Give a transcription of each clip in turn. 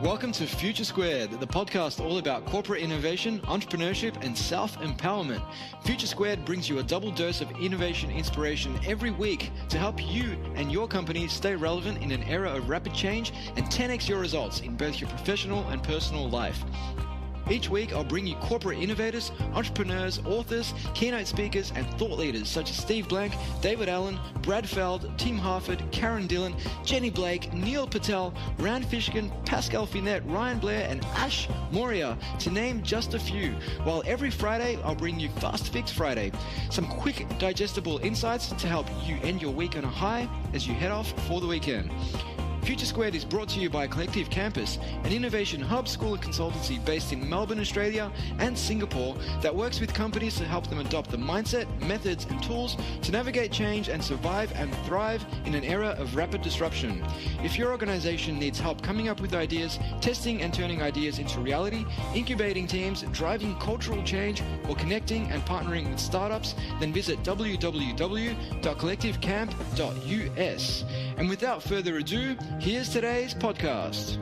Welcome to Future Squared, the podcast all about corporate innovation, entrepreneurship, and self-empowerment. Future Squared brings you a double dose of innovation inspiration every week to help you and your company stay relevant in an era of rapid change and 10x your results in both your professional and personal life. Each week, I'll bring you corporate innovators, entrepreneurs, authors, keynote speakers, and thought leaders such as Steve Blank, David Allen, Brad Feld, Tim Harford, Karen Dillon, Jenny Blake, Neil Patel, Rand Fishkin, Pascal Finette, Ryan Blair, and Ash Moria, to name just a few. While every Friday, I'll bring you Fast Fix Friday, some quick, digestible insights to help you end your week on a high as you head off for the weekend. Future Squared is brought to you by Collective Campus, an innovation hub school and consultancy based in Melbourne, Australia and Singapore that works with companies to help them adopt the mindset, methods and tools to navigate change and survive and thrive in an era of rapid disruption. If your organization needs help coming up with ideas, testing and turning ideas into reality, incubating teams, driving cultural change, or connecting and partnering with startups, then visit www.collectivecamp.us. And without further ado, here's today's podcast.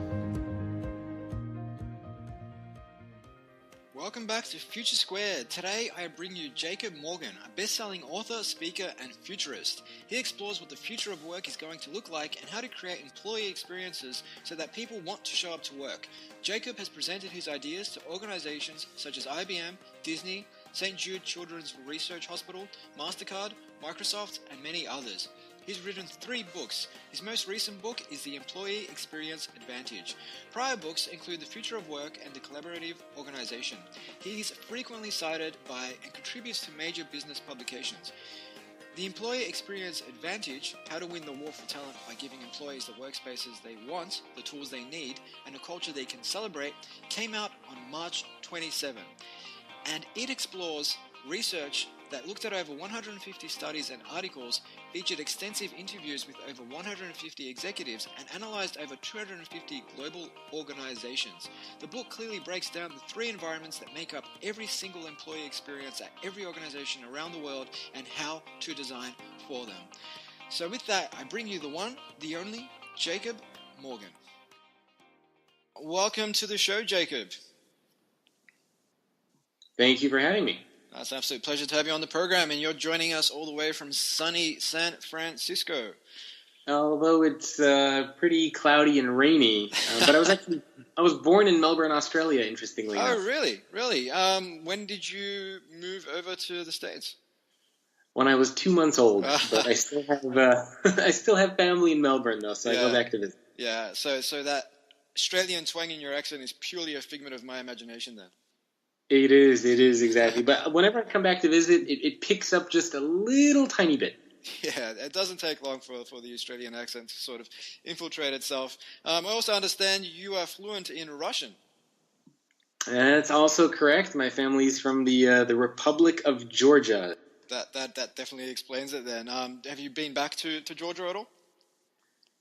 Welcome back to Future Squared. Today I bring you Jacob Morgan, a best-selling author, speaker, and futurist. He explores what the future of work is going to look like and how to create employee experiences so that people want to show up to work. Jacob has presented his ideas to organizations such as IBM, Disney, St. Jude Children's Research Hospital, MasterCard, Microsoft, and many others. He's written 3 books. His most recent book is The Employee Experience Advantage. Prior books include The Future of Work and The Collaborative Organization. He's frequently cited by and contributes to major business publications. The Employee Experience Advantage, How to Win the War for Talent by Giving Employees the Workspaces they want, the tools they need, and a culture they can celebrate, came out on March 27. And it explores research that looked at over 150 studies and articles, featured extensive interviews with over 150 executives, and analyzed over 250 global organizations. The book clearly breaks down the 3 environments that make up every single employee experience at every organization around the world and how to design for them. So with that, I bring you the one, the only, Jacob Morgan. Welcome to the show, Jacob. Thank you for having me. It's an absolute pleasure to have you on the program, and you're joining us all the way from sunny San Francisco. Although it's pretty cloudy and rainy, but I was born in Melbourne, Australia, interestingly enough. Oh, really? Really? When did you move over to the States? When I was 2 months old, but I still have family in Melbourne though, so I go back to visit. Yeah, so that Australian twang in your accent is purely a figment of my imagination then. It is exactly. But whenever I come back to visit, it picks up just a little tiny bit. Yeah, it doesn't take long for the Australian accent to sort of infiltrate itself. I also understand you are fluent in Russian. That's also correct. My family's from the Republic of Georgia. That definitely explains it then. Have you been back to Georgia at all?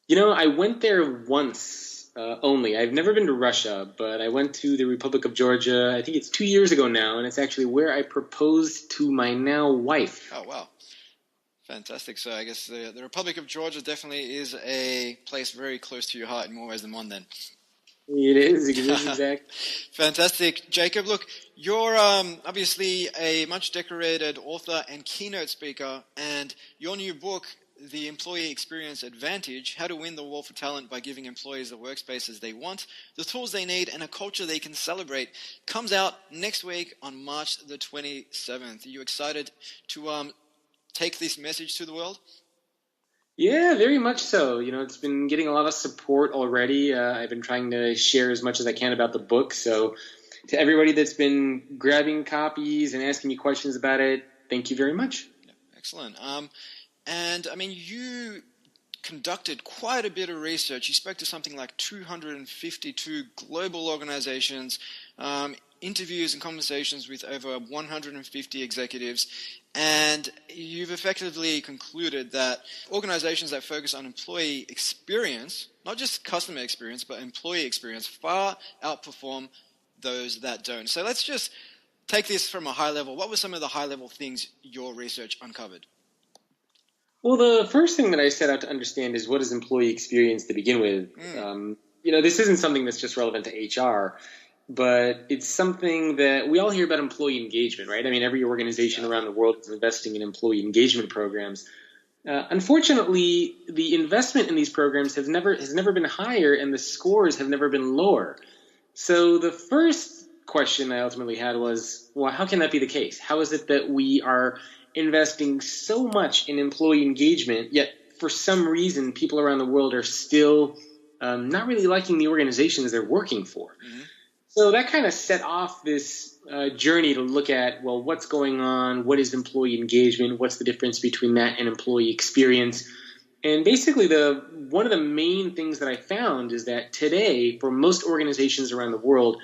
You know, I went there once. Only. I've never been to Russia, but I went to the Republic of Georgia, I think it's 2 years ago now, and it's actually where I proposed to my now wife. Oh, wow. Fantastic. So I guess the Republic of Georgia definitely is a place very close to your heart in more ways than one then. It is, exactly. Fantastic. Jacob, look, you're obviously a much decorated author and keynote speaker, and your new book, The Employee Experience Advantage, How to Win the War for Talent by Giving Employees the Workspaces they want, the tools they need, and a culture they can celebrate, comes out next week on March the 27th. Are you excited to take this message to the world? Yeah, very much so. You know, it's been getting a lot of support already. I've been trying to share as much as I can about the book. So to everybody that's been grabbing copies and asking me questions about it, thank you very much. Yeah, excellent. And, I mean, you conducted quite a bit of research. You spoke to something like 252 global organizations, interviews and conversations with over 150 executives, and you've effectively concluded that organizations that focus on employee experience, not just customer experience, but employee experience, far outperform those that don't. So let's just take this from a high level. What were some of the high-level things your research uncovered? Well, the first thing that I set out to understand is what is employee experience to begin with. This isn't something that's just relevant to HR, but it's something that we all hear about employee engagement, right? I mean, every organization around the world is investing in employee engagement programs. Unfortunately, the investment in these programs has never been higher, and the scores have never been lower. So the first question I ultimately had was, well, how can that be the case? How is it that we are investing so much in employee engagement, yet for some reason people around the world are still not really liking the organizations they're working for? Mm-hmm. So that kind of set off this journey to look at, well, what's going on? What is employee engagement? What's the difference between that and employee experience? And basically, one of the main things that I found is that today, for most organizations around the world,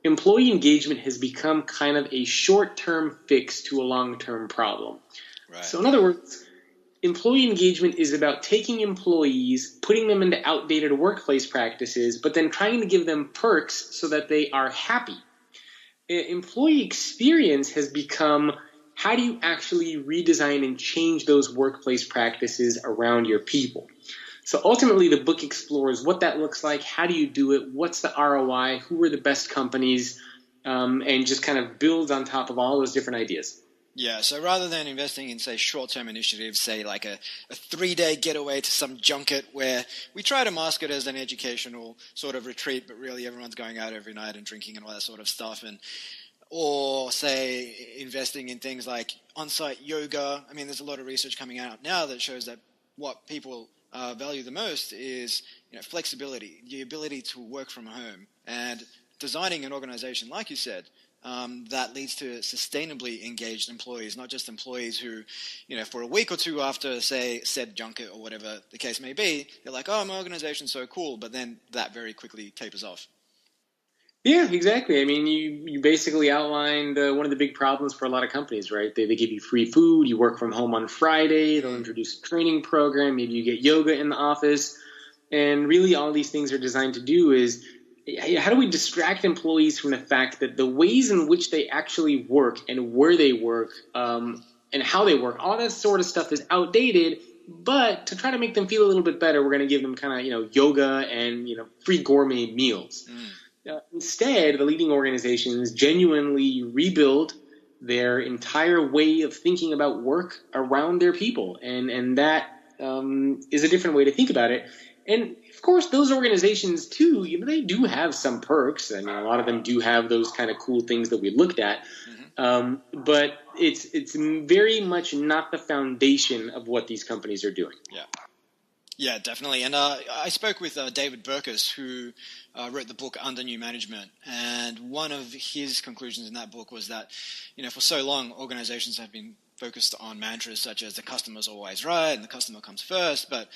employee engagement has become kind of a short-term fix to a long-term problem. Right. So in other words, employee engagement is about taking employees, putting them into outdated workplace practices, but then trying to give them perks so that they are happy. Employee experience has become, how do you actually redesign and change those workplace practices around your people? So ultimately, the book explores what that looks like, how do you do it, what's the ROI, who are the best companies, and just kind of builds on top of all those different ideas. Yeah, so rather than investing in, say, short-term initiatives, say like a 3-day getaway to some junket where we try to mask it as an educational sort of retreat, but really everyone's going out every night and drinking and all that sort of stuff, or say investing in things like on-site yoga. I mean, there's a lot of research coming out now that shows that what people value the most is flexibility, the ability to work from home, and designing an organization, like you said, that leads to sustainably engaged employees, not just employees who, for a week or two after, say, said junket or whatever the case may be, they're like, oh, my organization's so cool, but then that very quickly tapers off. Yeah, exactly. I mean, you basically outlined one of the big problems for a lot of companies, right? They give you free food, you work from home on Friday, they'll introduce a training program, maybe you get yoga in the office, and really all these things are designed to do is, how do we distract employees from the fact that the ways in which they actually work and where they work and how they work, all that sort of stuff is outdated, but to try to make them feel a little bit better, we're going to give them kind of, yoga and, free gourmet meals. Instead, the leading organizations genuinely rebuild their entire way of thinking about work around their people, and that is a different way to think about it. And of course, those organizations too, they do have some perks. I mean, a lot of them do have those kind of cool things that we looked at, but it's very much not the foundation of what these companies are doing. Yeah, definitely. And I spoke with David Burkus, who wrote the book Under New Management. And one of his conclusions in that book was that, for so long, organizations have been focused on mantras such as the customer's always right and the customer comes first. But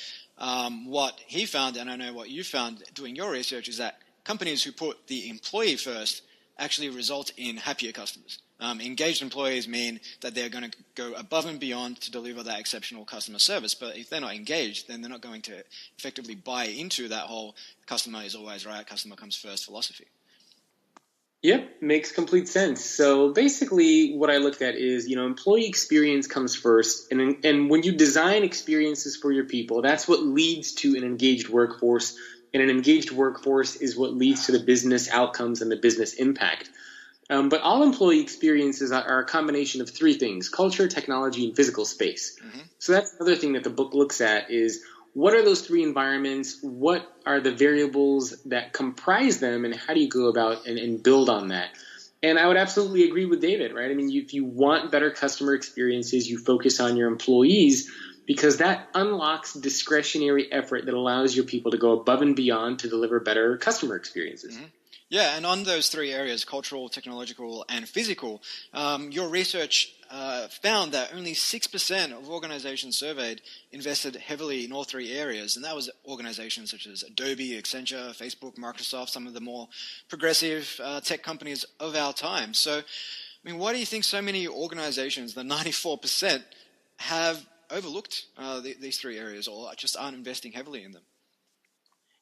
what he found, and I know what you found doing your research, is that companies who put the employee first actually result in happier customers. Engaged employees mean that they're going to go above and beyond to deliver that exceptional customer service. But if they're not engaged, then they're not going to effectively buy into that whole customer is always right, customer comes first philosophy. Yep, makes complete sense. So basically what I looked at is, employee experience comes first. And when you design experiences for your people, that's what leads to an engaged workforce. And an engaged workforce is what leads to the business outcomes and the business impact. But all employee experiences are a combination of 3 things: culture, technology, and physical space. Mm-hmm. So that's another thing that the book looks at is, what are those 3 environments? What are the variables that comprise them? And how do you go about and build on that? And I would absolutely agree with David, right? I mean, if you want better customer experiences, you focus on your employees, because that unlocks discretionary effort that allows your people to go above and beyond to deliver better customer experiences. Mm-hmm. Yeah, and on those 3 areas, cultural, technological, and physical, your research found that only 6% of organizations surveyed invested heavily in all 3 areas, and that was organizations such as Adobe, Accenture, Facebook, Microsoft, some of the more progressive tech companies of our time. So, I mean, why do you think so many organizations, the 94%, have overlooked these 3 areas or just aren't investing heavily in them?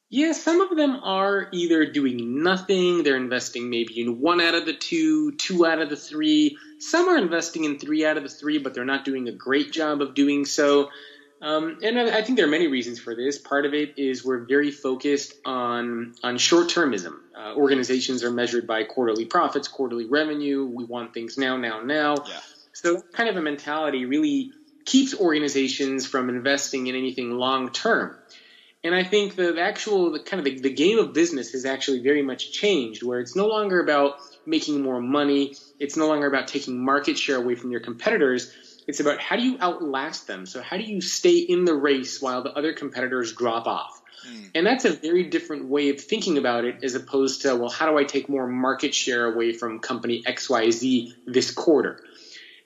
Yeah, some of them are either doing nothing, they're investing maybe in 1 out of the 2, 2 out of the 3. Some are investing in 3 out of the 3, but they're not doing a great job of doing so. And I think there are many reasons for this. Part of it is we're very focused on short-termism. Organizations are measured by quarterly profits, quarterly revenue. We want things now, now, now. Yeah. So that kind of a mentality really keeps organizations from investing in anything long-term. And I think the game of business has actually very much changed, where it's no longer about making more money. It's no longer about taking market share away from your competitors. It's about how do you outlast them? So how do you stay in the race while the other competitors drop off? And that's a very different way of thinking about it, as opposed to, well, how do I take more market share away from company XYZ this quarter?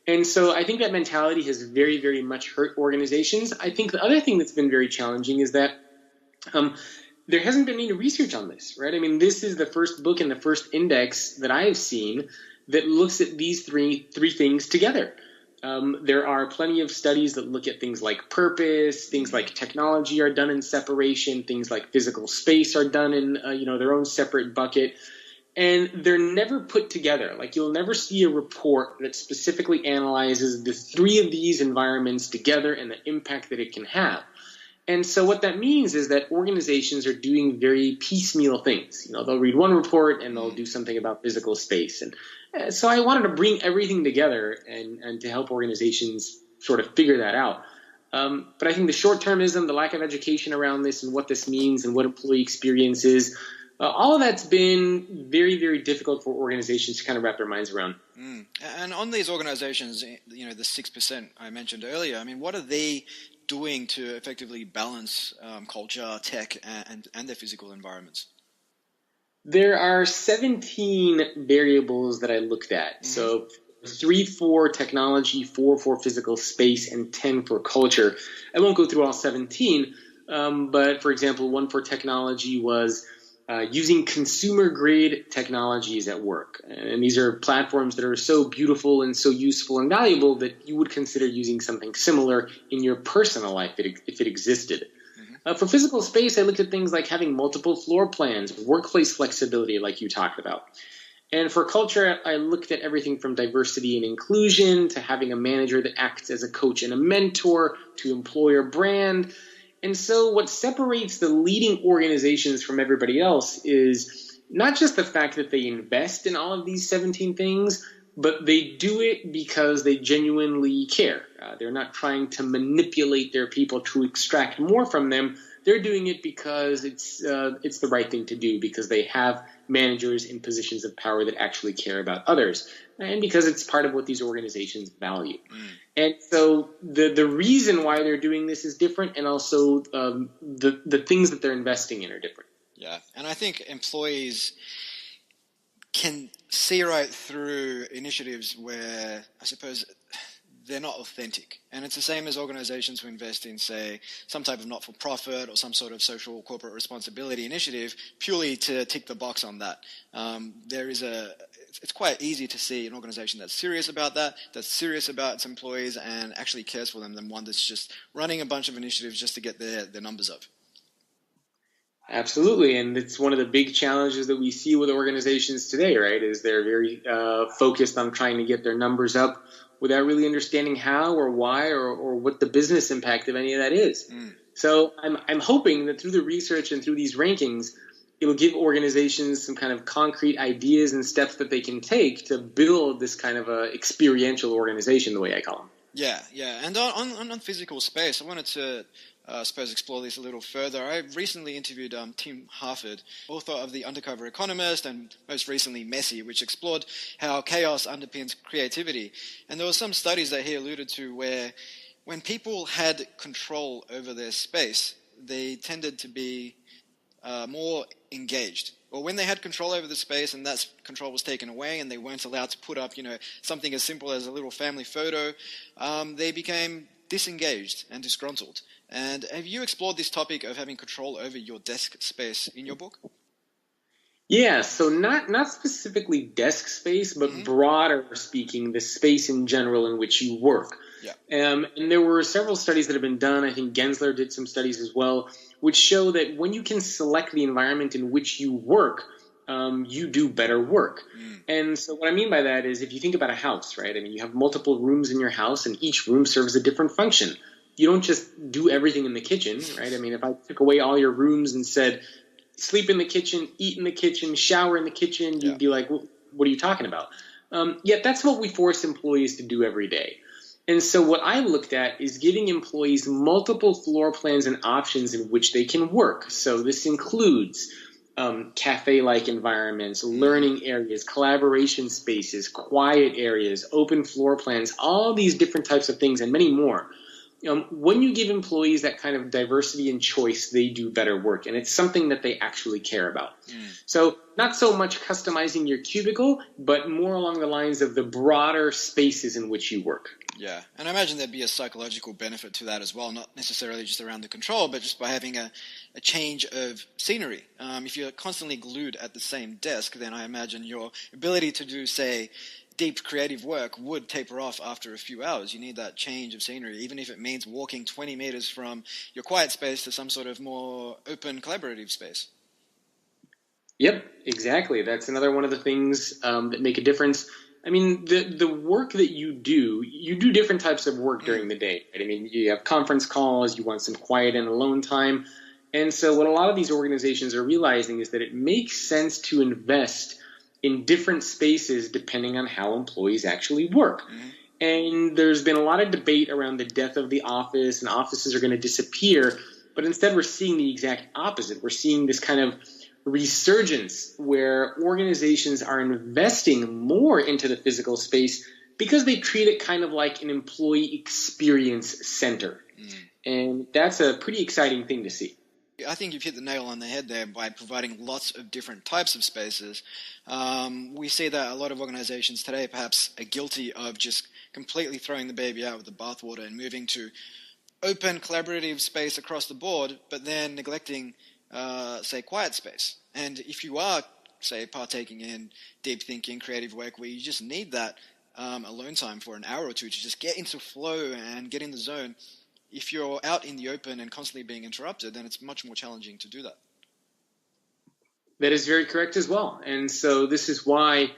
And so I think that mentality has very, very much hurt organizations. I think the other thing that's been very challenging is that there hasn't been any research on this, right? I mean, this is the first book and the first index that I have seen that looks at these three things together. There are plenty of studies that look at things like purpose, things like technology are done in separation, things like physical space are done in their own separate bucket, and they're never put together. Like, you'll never see a report that specifically analyzes the three of these environments together and the impact that it can have. And so what that means is that organizations are doing very piecemeal things. They'll read one report and they'll do something about physical space. And so I wanted to bring everything together and to help organizations sort of figure that out. But I think the short-termism, the lack of education around this and what this means and what employee experience is, all of that's been very, very difficult for organizations to kind of wrap their minds around. And on these organizations, the 6% I mentioned earlier, I mean, what are they doing to effectively balance culture, tech, and their physical environments? There are 17 variables that I looked at. So 3 for technology, 4 for physical space, and 10 for culture. I won't go through all 17, but for example, 1 for technology was using consumer-grade technologies at work. And these are platforms that are so beautiful and so useful and valuable that you would consider using something similar in your personal life if it existed. For physical space, I looked at things like having multiple floor plans, workplace flexibility like you talked about. And for culture, I looked at everything from diversity and inclusion to having a manager that acts as a coach and a mentor to employer brand. And so what separates the leading organizations from everybody else is not just the fact that they invest in all of these 17 things, but they do it because they genuinely care. They're not trying to manipulate their people to extract more from them. They're doing it because it's the right thing to do, because they have managers in positions of power that actually care about others, and because it's part of what these organizations value. And so the reason why they're doing this is different, and also the things that they're investing in are different. Yeah, and I think employees can see right through initiatives where, I suppose, they're not authentic. And it's the same as organizations who invest in, say, some type of not-for-profit or some sort of social corporate responsibility initiative purely to tick the box on that. It's quite easy to see an organization that's serious about that, that's serious about its employees and actually cares for them, than one that's just running a bunch of initiatives just to get their numbers up. Absolutely, and it's one of the big challenges that we see with organizations today, right, is they're very focused on trying to get their numbers up without really understanding how or why or what the business impact of any of that is. So I'm hoping that through the research and through these rankings, it'll give organizations some kind of concrete ideas and steps that they can take to build this kind of a experiential organization, the way I call them. Yeah. And on physical space, I wanted to explore this a little further. I recently interviewed Tim Harford, author of The Undercover Economist and most recently Messy, which explored how chaos underpins creativity. And there were some studies that he alluded to where when people had control over their space, they tended to be more engaged. Or when they had control over the space and that control was taken away and they weren't allowed to put up, something as simple as a little family photo, they became disengaged and disgruntled. And have you explored this topic of having control over your desk space in your book? Yeah, so not specifically desk space, but broader speaking, the space in general in which you work. Yeah. And there were several studies that have been done. I think Gensler did some studies as well, which show that when you can select the environment in which you work, you do better work. And so what I mean by that is if you think about a house, right? I mean, you have multiple rooms in your house and each room serves a different function. you don't just do everything in the kitchen, right? I mean, if I took away all your rooms and said, sleep in the kitchen, eat in the kitchen, shower in the kitchen, you'd be like, well, what are you talking about? Yet that's what we force employees to do every day. And so what I looked at is giving employees multiple floor plans and options in which they can work. So this includes cafe-like environments, learning areas, collaboration spaces, quiet areas, open floor plans, all these different types of things and many more. When you give employees that kind of diversity and choice, they do better work, and it's something that they actually care about. So not so much customizing your cubicle, but more along the lines of the broader spaces in which you work. Yeah, and I imagine there'd be a psychological benefit to that as well, not necessarily just around the control, but just by having a change of scenery. If you're constantly glued at the same desk, then I imagine your ability to do, say, deep creative work would taper off after a few hours. You need that change of scenery, even if it means walking 20 meters from your quiet space to some sort of more open collaborative space. Yep, exactly. That's another one of the things that make a difference. I mean, the work that you do different types of work during the day. Right? I mean, you have conference calls, you want some quiet and alone time. And so what a lot of these organizations are realizing is that it makes sense to invest in different spaces depending on how employees actually work. And there's been a lot of debate around the death of the office and offices are going to disappear. But instead we're seeing the exact opposite. We're seeing this kind of resurgence where organizations are investing more into the physical space because they treat it kind of like an employee experience center. And that's a pretty exciting thing to see. I think you've hit the nail on the head there by providing lots of different types of spaces. We see that a lot of organizations today perhaps are guilty of just completely throwing the baby out with the bathwater and moving to open collaborative space across the board, but then neglecting say, quiet space. And if you are, say, partaking in deep thinking, creative work where you just need that alone time for an hour or two to just get into flow and get in the zone, if you're out in the open and constantly being interrupted, then it's much more challenging to do that. That is very correct as well. And so this is why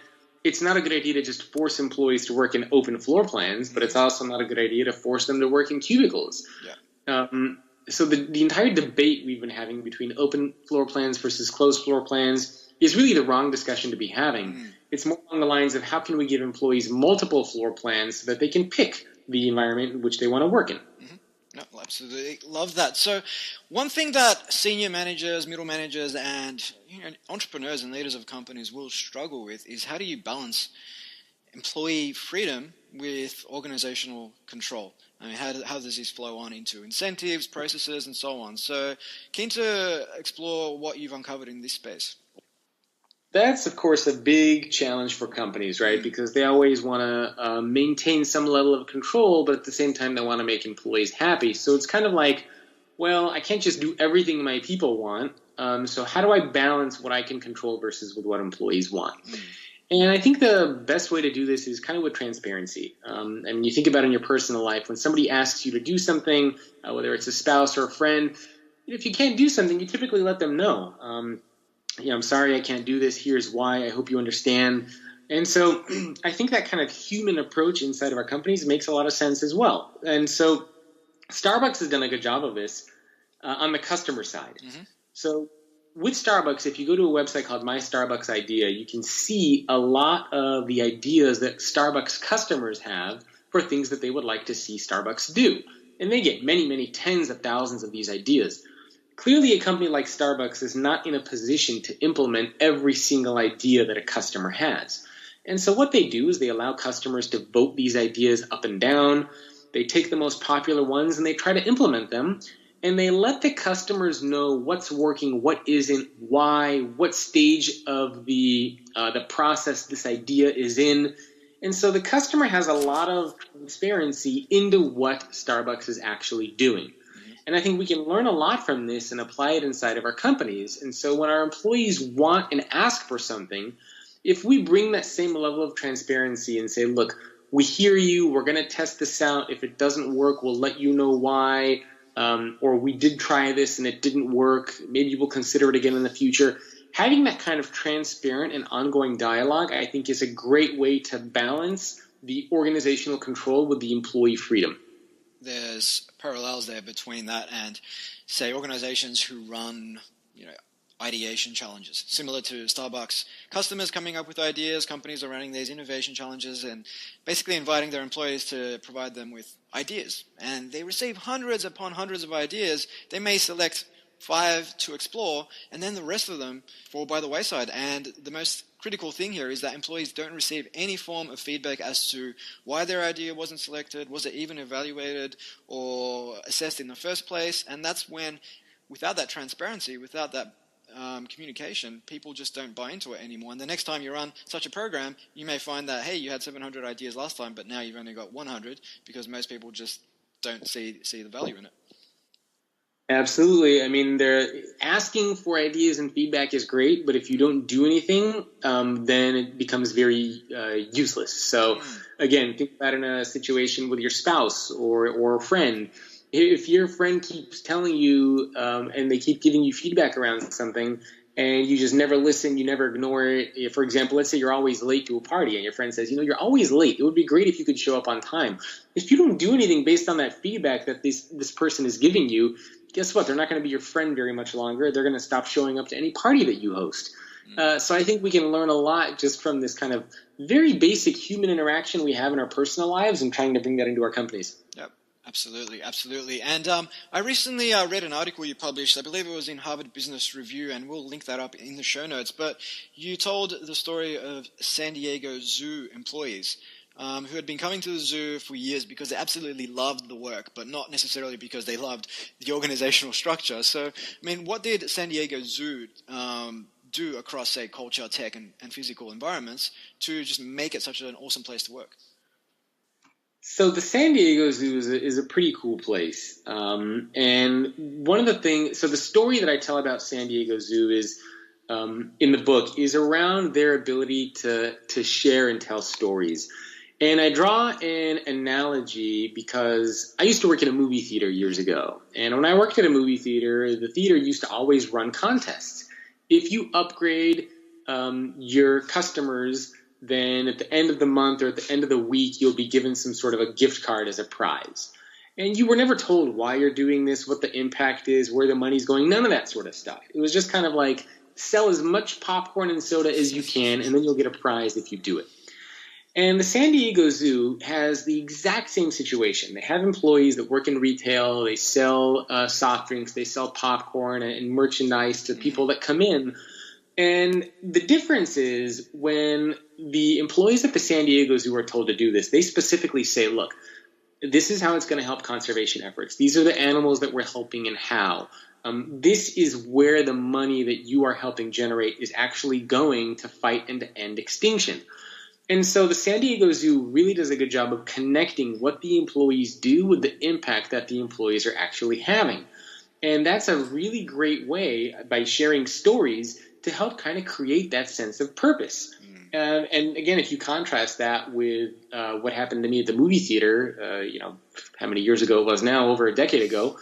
it's not a good idea to just force employees to work in open floor plans, but it's also not a good idea to force them to work in cubicles. So the entire debate we've been having between open floor plans versus closed floor plans is really the wrong discussion to be having. It's more along the lines of how can we give employees multiple floor plans so that they can pick the environment in which they want to work in. No, absolutely. Love that. So one thing that senior managers, middle managers, and entrepreneurs and leaders of companies will struggle with is how do you balance employee freedom with organizational control? I mean, how does this flow on into incentives, processes, and so on? So keen to explore what you've uncovered in this space. That's, of course, a big challenge for companies, right? Because they always want to maintain some level of control, but at the same time, they want to make employees happy. So it's kind of like, well, I can't just do everything my people want. So how do I balance what I can control versus with what employees want? And I think the best way to do this is kind of with transparency. I mean, you think about it in your personal life. When somebody asks you to do something, whether it's a spouse or a friend, if you can't do something, you typically let them know. I'm sorry I can't do this. Here's why. I hope you understand. And so I think that kind of human approach inside of our companies makes a lot of sense as well. And so Starbucks has done a good job of this on the customer side. So with Starbucks, if you go to a website called My Starbucks Idea, you can see a lot of the ideas that Starbucks customers have for things that they would like to see Starbucks do. And they get many, many tens of thousands of these ideas. Clearly, a company like Starbucks is not in a position to implement every single idea that a customer has. And so what they do is they allow customers to vote these ideas up and down. They take the most popular ones and they try to implement them. And they let the customers know what's working, what isn't, why, what stage of the process this idea is in. And so the customer has a lot of transparency into what Starbucks is actually doing. And I think we can learn a lot from this and apply it inside of our companies. And so when our employees want and ask for something, if we bring that same level of transparency and say, look, we hear you, we're going to test this out. If it doesn't work, we'll let you know why. Or we did try this and it didn't work. Maybe we'll consider it again in the future. Having that kind of transparent and ongoing dialogue, I think, is a great way to balance the organizational control with the employee freedom. there's parallels there between that and, say, organizations who run, ideation challenges. Similar to Starbucks, customers coming up with ideas, companies are running these innovation challenges and basically inviting their employees to provide them with ideas. And they receive hundreds upon hundreds of ideas. They may select 5 to explore, and then the rest of them fall by the wayside. And the most critical thing here is that employees don't receive any form of feedback as to why their idea wasn't selected, was it even evaluated or assessed in the first place. And that's when, without that transparency, without that communication, people just don't buy into it anymore. And the next time you run such a program, you may find that, hey, you had 700 ideas last time, but now you've only got 100 because most people just don't see the value in it. Absolutely. I mean, they're asking for ideas and feedback is great, but if you don't do anything, then it becomes very useless. So again, think about in a situation with your spouse or a friend. If your friend keeps telling you and they keep giving you feedback around something and you just never listen, you never ignore it. For example, let's say you're always late to a party and your friend says, you're always late. It would be great if you could show up on time. If you don't do anything based on that feedback that this person is giving you, guess what? They're not going to be your friend very much longer. They're going to stop showing up to any party that you host. So I think we can learn a lot just from this kind of very basic human interaction we have in our personal lives and trying to bring that into our companies. Yep. Absolutely. And I recently read an article you published. I believe it was in Harvard Business Review, and we'll link that up in the show notes. But you told the story of San Diego Zoo employees who had been coming to the zoo for years because they absolutely loved the work, but not necessarily because they loved the organizational structure. So, I mean, what did San Diego Zoo do across, say, culture, tech, and physical environments to just make it such an awesome place to work? So the San Diego Zoo is a pretty cool place. And one of the things, so the story that I tell about San Diego Zoo is, in the book, is around their ability to share and tell stories. And I draw an analogy because I used to work at a movie theater years ago. And when I worked at a movie theater, the theater used to always run contests. If you upgrade your customers, then at the end of the month or at the end of the week, you'll be given some sort of a gift card as a prize. And you were never told why you're doing this, what the impact is, where the money's going, none of that sort of stuff. It was just kind of like, sell as much popcorn and soda as you can, and then you'll get a prize if you do it. And the San Diego Zoo has the exact same situation. They have employees that work in retail, they sell soft drinks, they sell popcorn and merchandise to people that come in. And the difference is when the employees at the San Diego Zoo are told to do this, they specifically say, look, this is how it's going to help conservation efforts. These are the animals that we're helping and how. This is where the money that you are helping generate is actually going to fight and to end extinction. And so the San Diego Zoo really does a good job of connecting what the employees do with the impact that the employees are actually having. And that's a really great way, by sharing stories, to help kind of create that sense of purpose. And again, if you contrast that with what happened to me at the movie theater, how many years ago it was now, over a decade ago,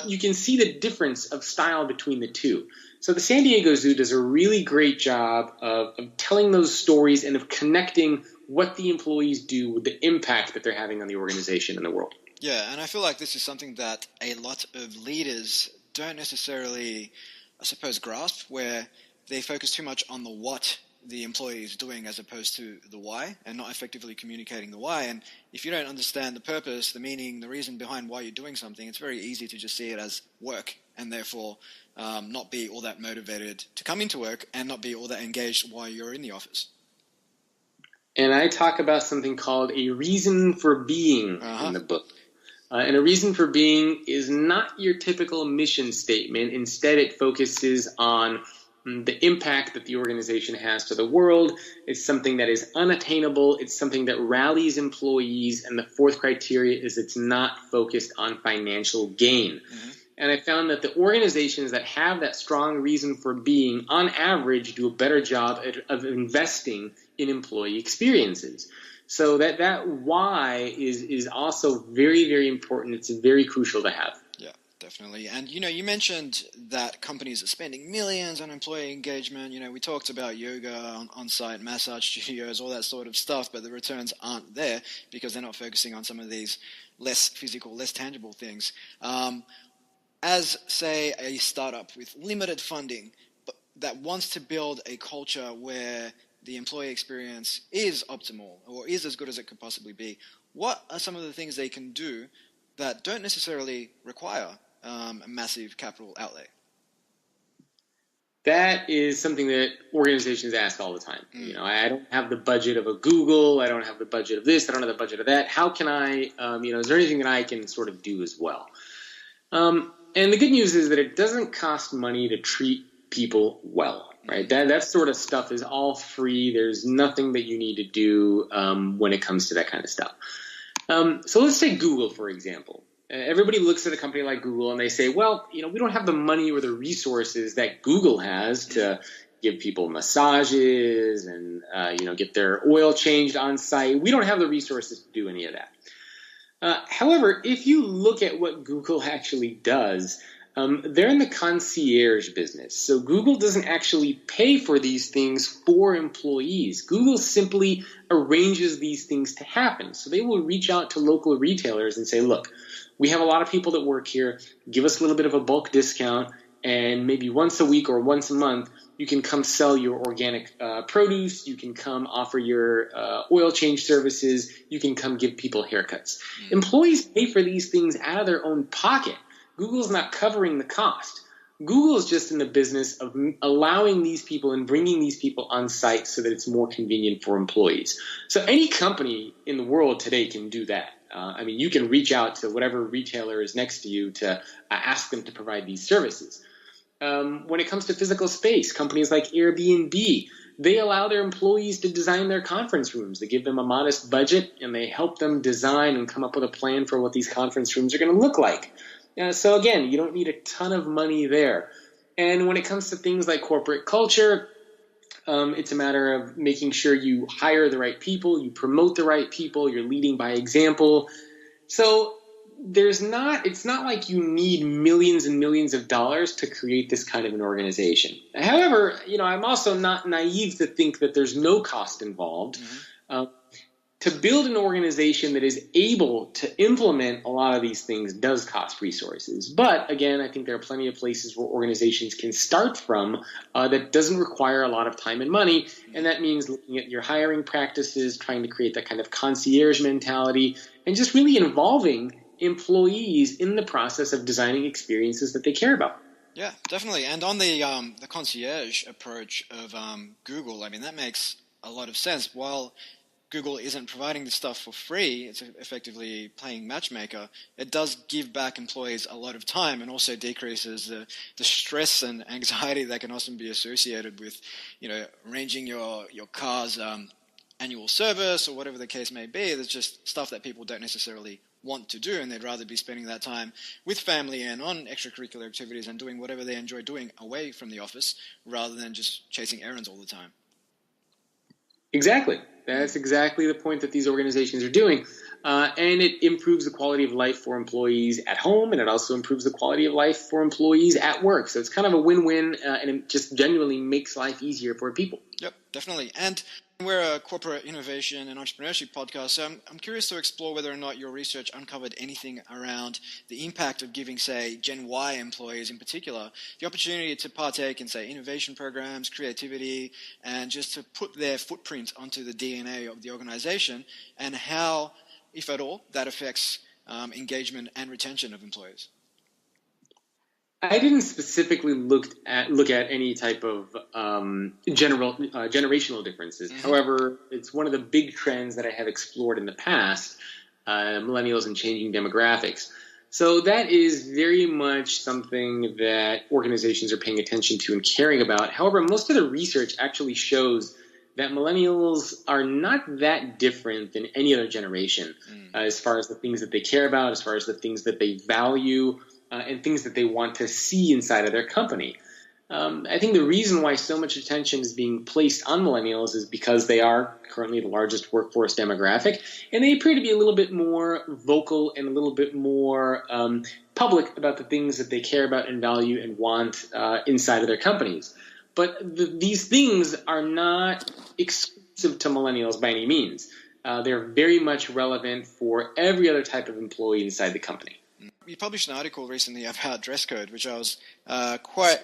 you can see the difference of style between the two. So the San Diego Zoo does a really great job of telling those stories and of connecting what the employees do with the impact that they're having on the organization and the world. Yeah, and I feel like this is something that a lot of leaders don't necessarily, I suppose, grasp, where they focus too much on the what the employee is doing as opposed to the why, and not effectively communicating the why. And if you don't understand the purpose, the meaning, the reason behind why you're doing something, it's very easy to just see it as work and therefore not be all that motivated to come into work and not be all that engaged while you're in the office. And I talk about something called a reason for being in the book. And a reason for being is not your typical mission statement. Instead, it focuses on the impact that the organization has to the world. It's something that is unattainable. It's something that rallies employees. And the fourth criteria is it's not focused on financial gain. Mm-hmm. And I found that the organizations that have that strong reason for being, on average, do a better job of investing in employee experiences. So that why is also very, very important. It's very crucial to have. Yeah, definitely. And, you mentioned that companies are spending millions on employee engagement. We talked about yoga, on-site massage studios, all that sort of stuff, but the returns aren't there because they're not focusing on some of these less physical, less tangible things. As, say, a startup with limited funding, but that wants to build a culture where the employee experience is optimal or is as good as it could possibly be, what are some of the things they can do that don't necessarily require a massive capital outlay? That is something that organizations ask all the time. I don't have the budget of a Google. I don't have the budget of this. I don't have the budget of that. How can I, is there anything that I can sort of do as well? And the good news is that it doesn't cost money to treat people well, right? That sort of stuff is all free. There's nothing that you need to do when it comes to that kind of stuff. So let's take Google, for example. Everybody looks at a company like Google and they say, well, we don't have the money or the resources that Google has to give people massages and, get their oil changed on site. We don't have the resources to do any of that. However, if you look at what Google actually does, they're in the concierge business. So Google doesn't actually pay for these things for employees. Google simply arranges these things to happen. So they will reach out to local retailers and say, look, we have a lot of people that work here. Give us a little bit of a bulk discount, and maybe once a week or once a month, you can come sell your organic produce. You can come offer your oil change services. You can come give people haircuts. Employees pay for these things out of their own pocket. Google's not covering the cost. Google is just in the business of allowing these people and bringing these people on site so that it's more convenient for employees. So any company in the world today can do that. You can reach out to whatever retailer is next to you to ask them to provide these services. When it comes to physical space, companies like Airbnb, they allow their employees to design their conference rooms. They give them a modest budget, and they help them design and come up with a plan for what these conference rooms are going to look like. So again, you don't need a ton of money there. And when it comes to things like corporate culture, it's a matter of making sure you hire the right people, you promote the right people, you're leading by example. So it's not like you need millions and millions of dollars to create this kind of an organization. However, I'm also not naive to think that there's no cost involved. To build an organization that is able to implement a lot of these things does cost resources. But again, I think there are plenty of places where organizations can start from that doesn't require a lot of time and money. And that means looking at your hiring practices, trying to create that kind of concierge mentality, and just really involving employees in the process of designing experiences that they care about. Yeah, definitely. And on the concierge approach of Google, that makes a lot of sense. While Google isn't providing this stuff for free, it's effectively playing matchmaker, it does give back employees a lot of time and also decreases the stress and anxiety that can often be associated with, arranging your car's annual service or whatever the case may be. There's just stuff that people don't necessarily want to do, and they'd rather be spending that time with family and on extracurricular activities and doing whatever they enjoy doing away from the office rather than just chasing errands all the time. Exactly. That's exactly the point that these organizations are doing. And it improves the quality of life for employees at home, and it also improves the quality of life for employees at work. So it's kind of a win-win, and it just genuinely makes life easier for people. Yep, definitely. And we're a corporate innovation and entrepreneurship podcast, so I'm curious to explore whether or not your research uncovered anything around the impact of giving, say, Gen Y employees in particular, the opportunity to partake in, say, innovation programs, creativity, and just to put their footprint onto the DNA of the organization, and how, if at all, that affects engagement and retention of employees. I didn't specifically look at any type of generational differences. Mm-hmm. However, it's one of the big trends that I have explored in the past, millennials and changing demographics. So that is very much something that organizations are paying attention to and caring about. However, most of the research actually shows that millennials are not that different than any other generation as far as the things that they care about, as far as the things that they value, and things that they want to see inside of their company. I think the reason why so much attention is being placed on millennials is because they are currently the largest workforce demographic, and they appear to be a little bit more vocal and a little bit more public about the things that they care about and value and want inside of their companies. But these things are not exclusive to millennials by any means. they're very much relevant for every other type of employee inside the company. You published an article recently about dress code, which I was quite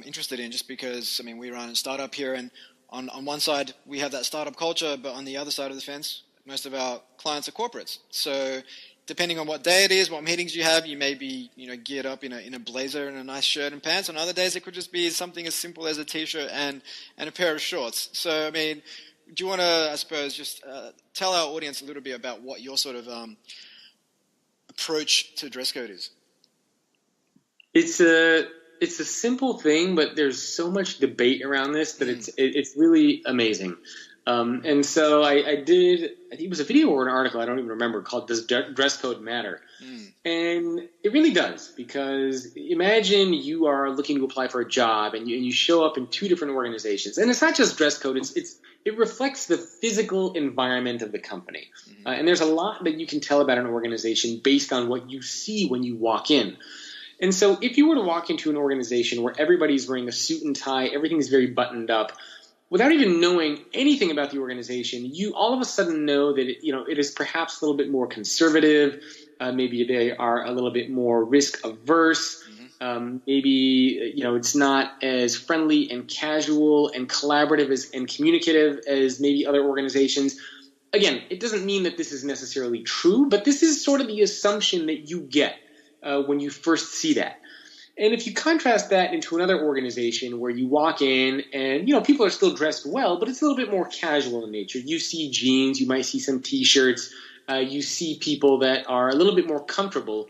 interested in, just because, I mean, we run a startup here, and on one side we have that startup culture, but on the other side of the fence, most of our clients are corporates. So depending on what day it is, what meetings you have, you may be, geared up in a blazer and a nice shirt and pants. On other days, it could just be something as simple as a t-shirt and a pair of shorts. So, I mean, do you want to, I suppose, just tell our audience a little bit about what your sort of approach to dress code is? It's a simple thing, but there's so much debate around this that it's really amazing. And so I think it was a video or an article, I don't even remember, called "Does Dress Code Matter?" And it really does, because imagine you are looking to apply for a job and you show up in two different organizations. And it's not just dress code, it reflects the physical environment of the company. And there's a lot that you can tell about an organization based on what you see when you walk in. And so if you were to walk into an organization where everybody's wearing a suit and tie, everything's very buttoned up, without even knowing anything about the organization, you all of a sudden know that it is perhaps a little bit more conservative. Maybe they are a little bit more risk averse. Maybe it's not as friendly and casual and collaborative and communicative as maybe other organizations. Again, it doesn't mean that this is necessarily true, but this is sort of the assumption that you get when you first see that. And if you contrast that into another organization where you walk in and, people are still dressed well, but it's a little bit more casual in nature. You see jeans, you might see some T-shirts, you see people that are a little bit more comfortable.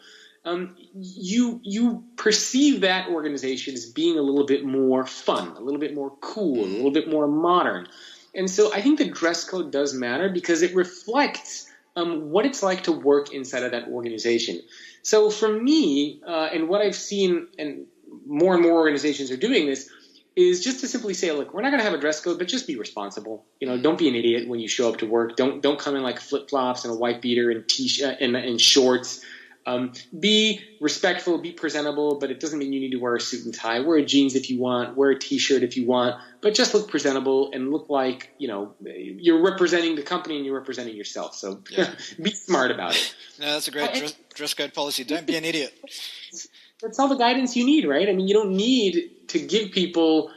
You perceive that organization as being a little bit more fun, a little bit more cool, a little bit more modern. And so I think the dress code does matter because it reflects what it's like to work inside of that organization. So for me, and what I've seen, and more organizations are doing this, is just to simply say, look, we're not going to have a dress code, but just be responsible. Don't be an idiot when you show up to work. Don't come in like flip-flops and a white beater and t-shirt and shorts. Be respectful, be presentable, but it doesn't mean you need to wear a suit and tie. Wear jeans if you want, wear a t-shirt if you want, but just look presentable and look like, you're representing the company and you're representing yourself. So be smart about it. No, that's a great dress code policy. Don't be an idiot. That's all the guidance you need, right? I mean, you don't need to give people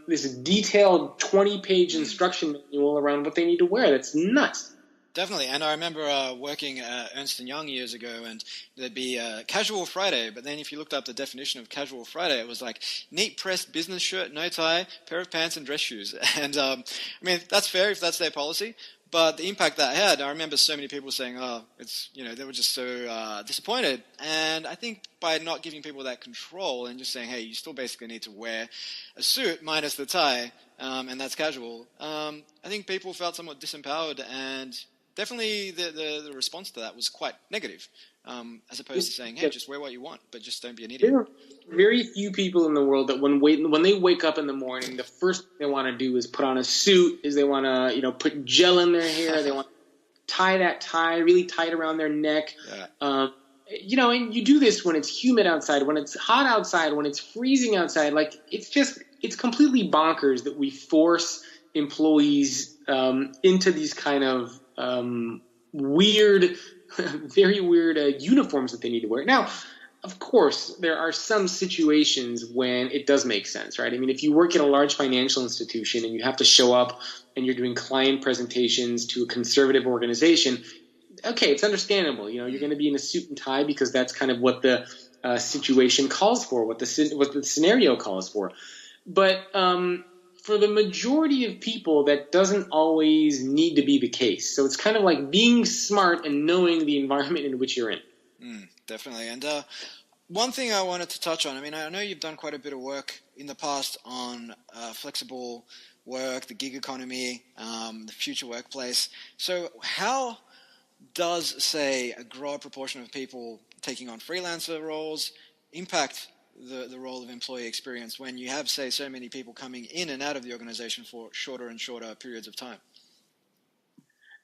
this detailed 20-page instruction manual around what they need to wear. That's nuts. Definitely, and I remember working at Ernst & Young years ago, and there'd be casual Friday, but then if you looked up the definition of casual Friday, it was like neat pressed business shirt, no tie, pair of pants and dress shoes. And I mean, that's fair if that's their policy, but the impact that had, I remember so many people saying, they were just so disappointed. And I think by not giving people that control and just saying, hey, you still basically need to wear a suit minus the tie, and that's casual, I think people felt somewhat disempowered, and definitely the response to that was quite negative, as opposed to saying, hey, just wear what you want, but just don't be an idiot. There are very few people in the world that when they wake up in the morning, the first thing they want to do is put on a suit, is they want to, put gel in their hair, they want to tie that tie really tight around their neck. And you do this when it's humid outside, when it's hot outside, when it's freezing outside. Like, it's completely bonkers that we force employees into these kind of weird, very weird uniforms that they need to wear. Now, of course, there are some situations when it does make sense, right? I mean, if you work at a large financial institution and you have to show up and you're doing client presentations to a conservative organization, okay, it's understandable. You're going to be in a suit and tie because that's kind of what the situation calls for, what the scenario calls for. But for the majority of people, that doesn't always need to be the case. So it's kind of like being smart and knowing the environment in which you're in. Definitely. And one thing I wanted to touch on, I mean, I know you've done quite a bit of work in the past on flexible work, the gig economy, the future workplace. So how does, say, a growing proportion of people taking on freelancer roles impact the role of employee experience when you have, say, so many people coming in and out of the organization for shorter and shorter periods of time?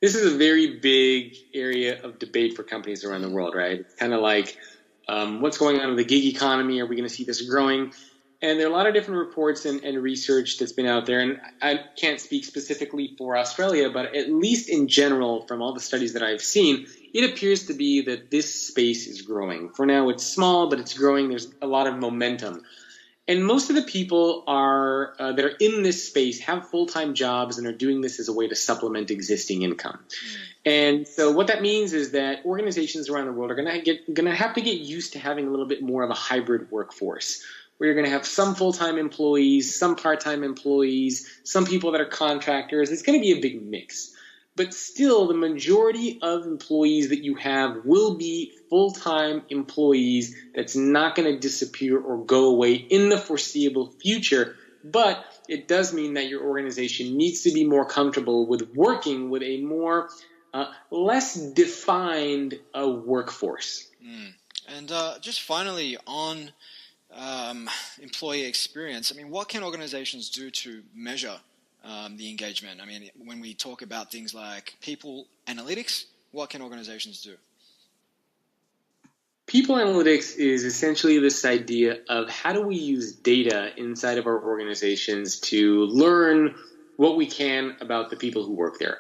This is a very big area of debate for companies around the world, right? It's kind of like, what's going on in the gig economy? Are we going to see this growing? And there are a lot of different reports and research that's been out there. And I can't speak specifically for Australia, but at least in general, from all the studies that I've seen, it appears to be that this space is growing. For now, it's small, but it's growing. There's a lot of momentum. And most of the people that are in this space have full-time jobs and are doing this as a way to supplement existing income. And so what that means is that organizations around the world are going to have to get used to having a little bit more of a hybrid workforce, where you're going to have some full-time employees, some part-time employees, some people that are contractors. It's going to be a big mix. But still, the majority of employees that you have will be full-time employees. That's not going to disappear or go away in the foreseeable future. But it does mean that your organization needs to be more comfortable with working with a more less defined workforce. And just finally on employee experience, I mean, what can organizations do to measure the engagement? I mean, when we talk about things like people analytics, what can organizations do? People analytics is essentially this idea of how do we use data inside of our organizations to learn what we can about the people who work there.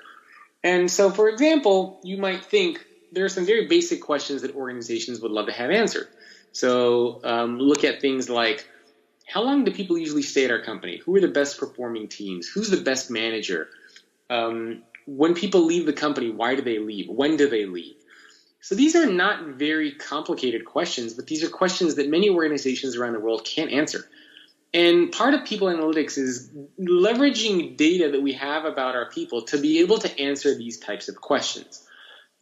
And so, for example, you might think there are some very basic questions that organizations would love to have answered. So look at things like, how long do people usually stay at our company? Who are the best performing teams? Who's the best manager? When people leave the company, why do they leave? When do they leave? So these are not very complicated questions, but these are questions that many organizations around the world can't answer. And part of people analytics is leveraging data that we have about our people to be able to answer these types of questions.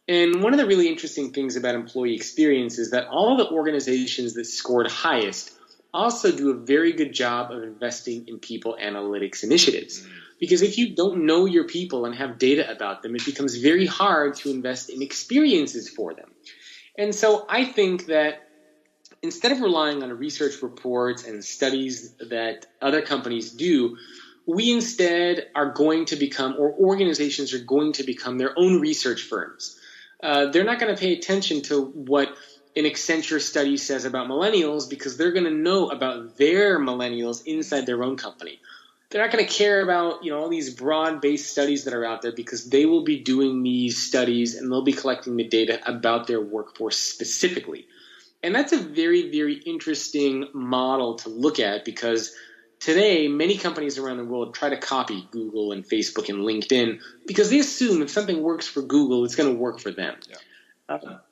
And one of the really interesting things about employee experience is that all of the organizations that scored highest also do a very good job of investing in people analytics initiatives. Because if you don't know your people and have data about them, it becomes very hard to invest in experiences for them. And so I think that instead of relying on research reports and studies that other companies do, we instead are going to become, or organizations are going to become, their own research firms. They're not going to pay attention to what an Accenture study says about millennials because they're going to know about their millennials inside their own company. They're not going to care about, all these broad-based studies that are out there because they will be doing these studies and they'll be collecting the data about their workforce specifically. And that's a very, very interesting model to look at because today many companies around the world try to copy Google and Facebook and LinkedIn because they assume if something works for Google, it's going to work for them. Yeah.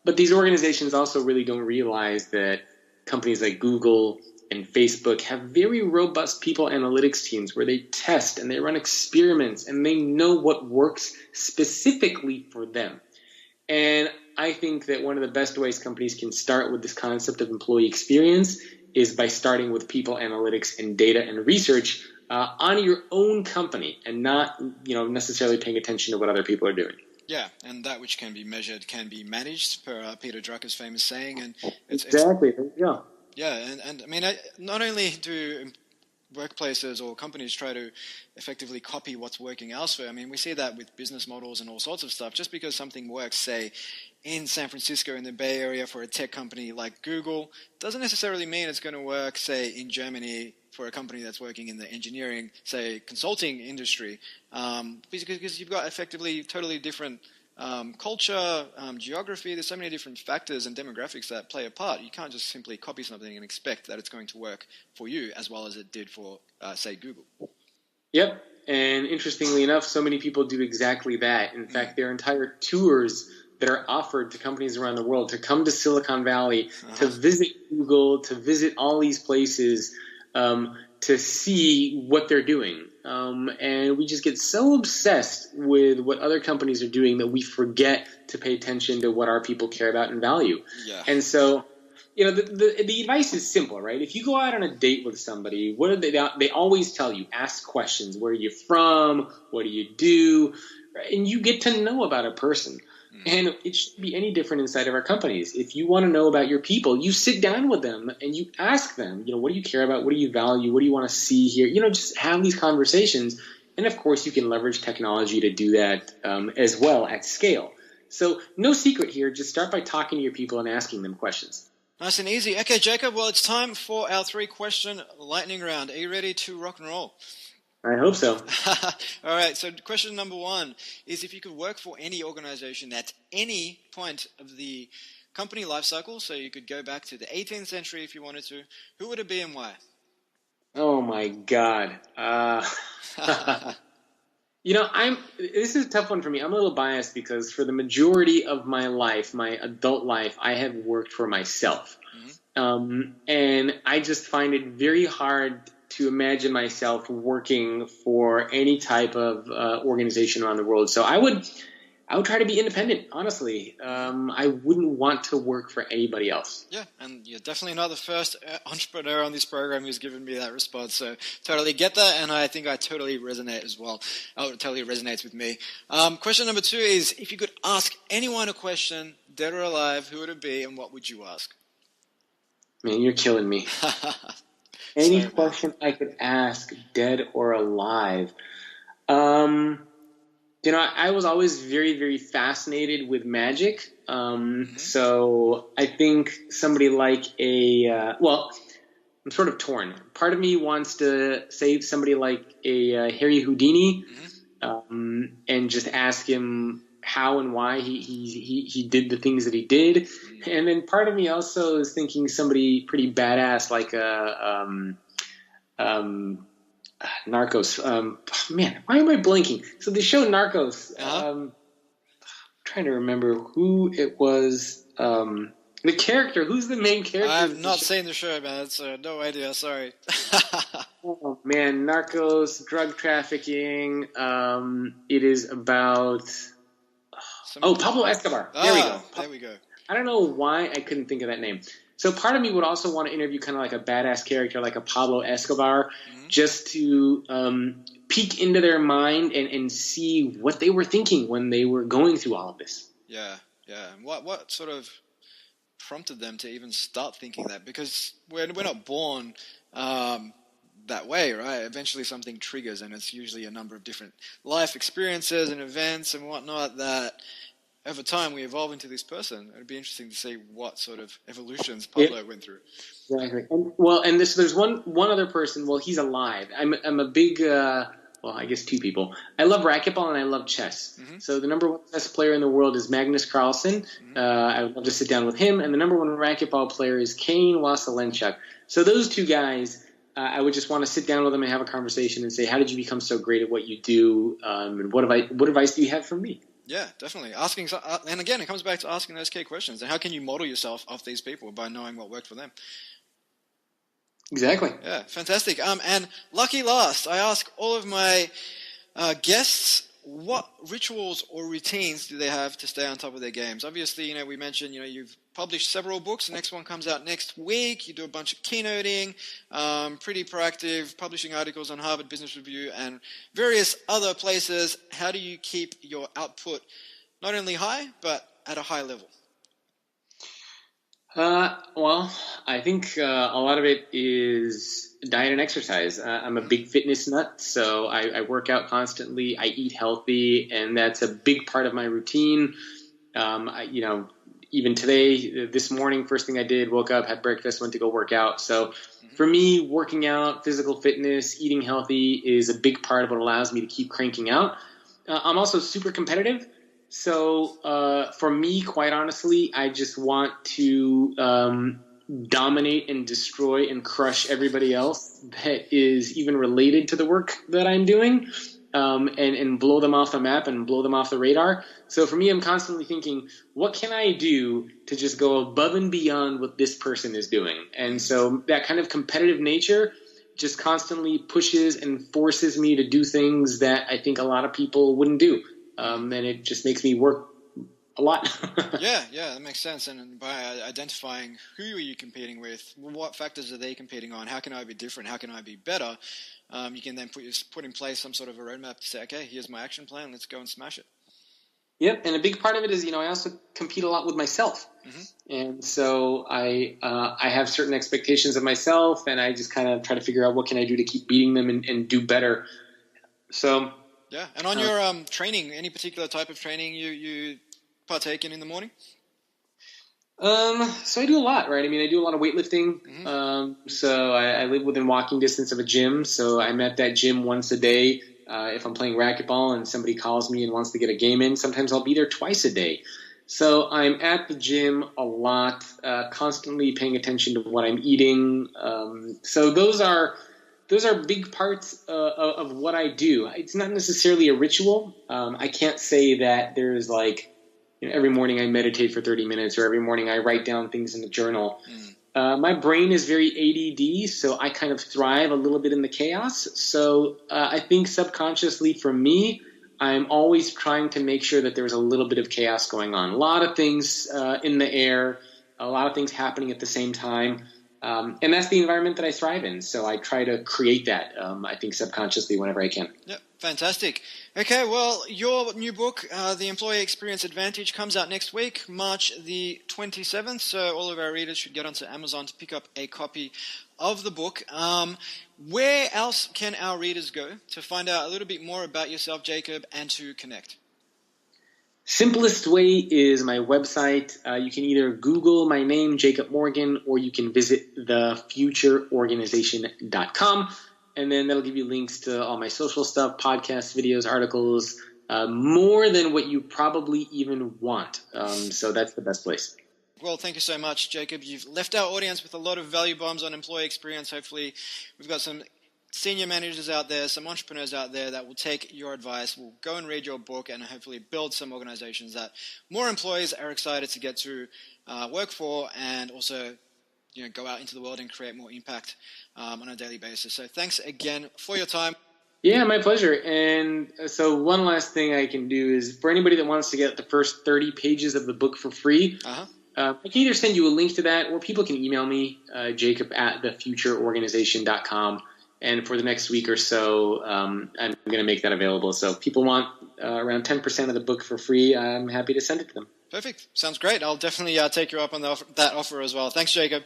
But these organizations also really don't realize that companies like Google and Facebook have very robust people analytics teams where they test and they run experiments and they know what works specifically for them. And I think that one of the best ways companies can start with this concept of employee experience is by starting with people analytics and data and research on your own company and not necessarily paying attention to what other people are doing. Yeah, and that which can be measured can be managed, per Peter Drucker's famous saying. And exactly. Yeah. Yeah, and I mean, not only do workplaces or companies try to effectively copy what's working elsewhere. I mean, we see that with business models and all sorts of stuff. Just because something works, say, in San Francisco in the Bay Area for a tech company like Google, doesn't necessarily mean it's going to work, say, in Germany for a company that's working in the engineering, say, consulting industry, because you've got effectively totally different culture, geography. There's so many different factors and demographics that play a part. You can't just simply copy something and expect that it's going to work for you as well as it did for, say, Google. Yep. And interestingly enough, so many people do exactly that. In fact, there are entire tours that are offered to companies around the world to come to Silicon Valley, to visit Google, to visit all these places, to see what they're doing. And we just get so obsessed with what other companies are doing that we forget to pay attention to what our people care about and value. Yeah. And so, the advice is simple, right? If you go out on a date with somebody, what do they always tell you? Ask questions. Where are you from? What do you do? And you get to know about a person. And it shouldn't be any different inside of our companies. If you want to know about your people, you sit down with them and you ask them, what do you care about? What do you value? What do you want to see here? Just have these conversations. And of course, you can leverage technology to do that as well at scale. So no secret here. Just start by talking to your people and asking them questions. Nice and easy. Okay, Jacob, well, it's time for our 3-question lightning round. Are you ready to rock and roll? I hope so. All right, so question number 1 is, if you could work for any organization at any point of the company life cycle, so you could go back to the 18th century if you wanted to, who would it be and why? Oh my God. This is a tough one for me. I'm a little biased because for the majority of my life, my adult life, I have worked for myself. And I just find it very hard to imagine myself working for any type of organization around the world. So I would try to be independent, honestly. I wouldn't want to work for anybody else. Yeah, and you're definitely not the first entrepreneur on this program who's given me that response. So totally get that, and I think I totally resonate as well. It totally resonates with me. Question number 2 is, if you could ask anyone a question, dead or alive, who would it be, and what would you ask? Man, you're killing me. Any question I could ask, dead or alive? I was always very, very fascinated with magic. So I think somebody like I'm sort of torn. Part of me wants to say somebody like a Harry Houdini, and just ask him how and why he did the things that he did. And then part of me also is thinking somebody pretty badass like Narcos. Man, why am I blanking? So the show Narcos. I'm trying to remember who it was. The character. Who's the main character? I've not seen the show, man. So no idea. Sorry. Oh man, Narcos, drug trafficking. It is about. Pablo Escobar. There we go. There we go. I don't know why I couldn't think of that name. So part of me would also want to interview kind of like a badass character like a Pablo Escobar, just to peek into their mind and see what they were thinking when they were going through all of this. Yeah. What sort of prompted them to even start thinking that? Because we're not born that way, right? Eventually something triggers, and it's usually a number of different life experiences and events and whatnot that over time we evolve into this person. It'd be interesting to see what sort of evolutions Pablo went through. Exactly. There's one other person. Well, he's alive. I'm a big I guess 2 people. I love racquetball and I love chess. So the number 1 chess player in the world is Magnus Carlsen. I would love to sit down with him. And the number 1 racquetball player is Kane Wasylenchuk. So those 2 guys, I would just want to sit down with them and have a conversation and say, how did you become so great at what you do? And what advice do you have for me? Yeah, definitely. Asking, and again, it comes back to asking those key questions. And how can you model yourself off these people by knowing what worked for them? Exactly. Yeah, fantastic. And lucky last, I ask all of my guests, what rituals or routines do they have to stay on top of their games? Obviously, we mentioned, you've published several books. The next one comes out next week. You do a bunch of keynoting, pretty proactive, publishing articles on Harvard Business Review and various other places. How do you keep your output not only high, but at a high level? I think a lot of it is diet and exercise. I'm a big fitness nut, so I work out constantly. I eat healthy, and that's a big part of my routine. Even today, this morning, first thing I did, woke up, had breakfast, went to go work out. So for me, working out, physical fitness, eating healthy is a big part of what allows me to keep cranking out. I'm also super competitive. So for me, quite honestly, I just want to dominate and destroy and crush everybody else that is even related to the work that I'm doing, and blow them off the map and blow them off the radar. So for me, I'm constantly thinking, what can I do to just go above and beyond what this person is doing? And so that kind of competitive nature just constantly pushes and forces me to do things that I think a lot of people wouldn't do. And it just makes me work a lot. Yeah, that makes sense. And by identifying who are you competing with, what factors are they competing on, how can I be different, how can I be better, you can then put in place some sort of a roadmap to say, okay, here's my action plan, let's go and smash it. Yep, and a big part of it is, I also compete a lot with myself. And so I have certain expectations of myself, and I just kind of try to figure out what can I do to keep beating them and do better. So... Yeah, and on your training, any particular type of training you partake in the morning? So I do a lot, right? I mean, I do a lot of weightlifting. So I live within walking distance of a gym. So I'm at that gym once a day. If I'm playing racquetball and somebody calls me and wants to get a game in, sometimes I'll be there twice a day. So I'm at the gym a lot, constantly paying attention to what I'm eating. So those are big parts of what I do. It's not necessarily a ritual. I can't say that there's like, every morning I meditate for 30 minutes or every morning I write down things in the journal. My brain is very ADD, so I kind of thrive a little bit in the chaos. So I think subconsciously for me, I'm always trying to make sure that there's a little bit of chaos going on. A lot of things in the air, a lot of things happening at the same time. And that's the environment that I thrive in. So I try to create that, I think, subconsciously whenever I can. Yep, fantastic. Okay, well, your new book, The Employee Experience Advantage, comes out next week, March the 27th. So all of our readers should get onto Amazon to pick up a copy of the book. Where else can our readers go to find out a little bit more about yourself, Jacob, and to connect? Simplest way is my website. You can either Google my name, Jacob Morgan, or you can visit thefutureorganization.com, and then that'll give you links to all my social stuff, podcasts, videos, articles, more than what you probably even want. So that's the best place. Well, thank you so much, Jacob. You've left our audience with a lot of value bombs on employee experience. Hopefully, we've got some senior managers out there, some entrepreneurs out there that will take your advice, will go and read your book, and hopefully build some organizations that more employees are excited to get to work for, and also go out into the world and create more impact on a daily basis. So thanks again for your time. Yeah, my pleasure. And so one last thing I can do is for anybody that wants to get the first 30 pages of the book for free, I can either send you a link to that, or people can email me, jacob@thefutureorganization.com. And for the next week or so, I'm going to make that available. So if people want around 10% of the book for free, I'm happy to send it to them. Perfect. Sounds great. I'll definitely take you up on that offer as well. Thanks, Jacob.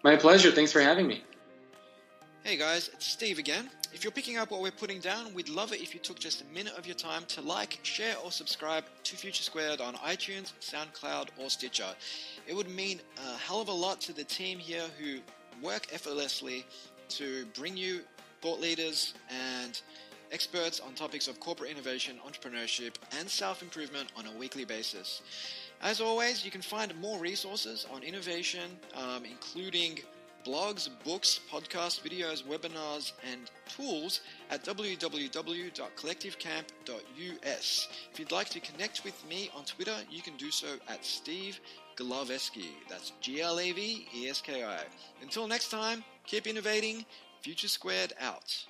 My pleasure. Thanks for having me. Hey guys, it's Steve again. If you're picking up what we're putting down, we'd love it if you took just a minute of your time to like, share, or subscribe to Future Squared on iTunes, SoundCloud, or Stitcher. It would mean a hell of a lot to the team here who work effortlessly to bring you thought leaders and experts on topics of corporate innovation, entrepreneurship, and self-improvement on a weekly basis. As always, you can find more resources on innovation, including blogs, books, podcasts, videos, webinars, and tools at www.collectivecamp.us. If you'd like to connect with me on Twitter, you can do so at Steve Glaveski. That's Glaveski. Until next time, keep innovating. Future Squared out.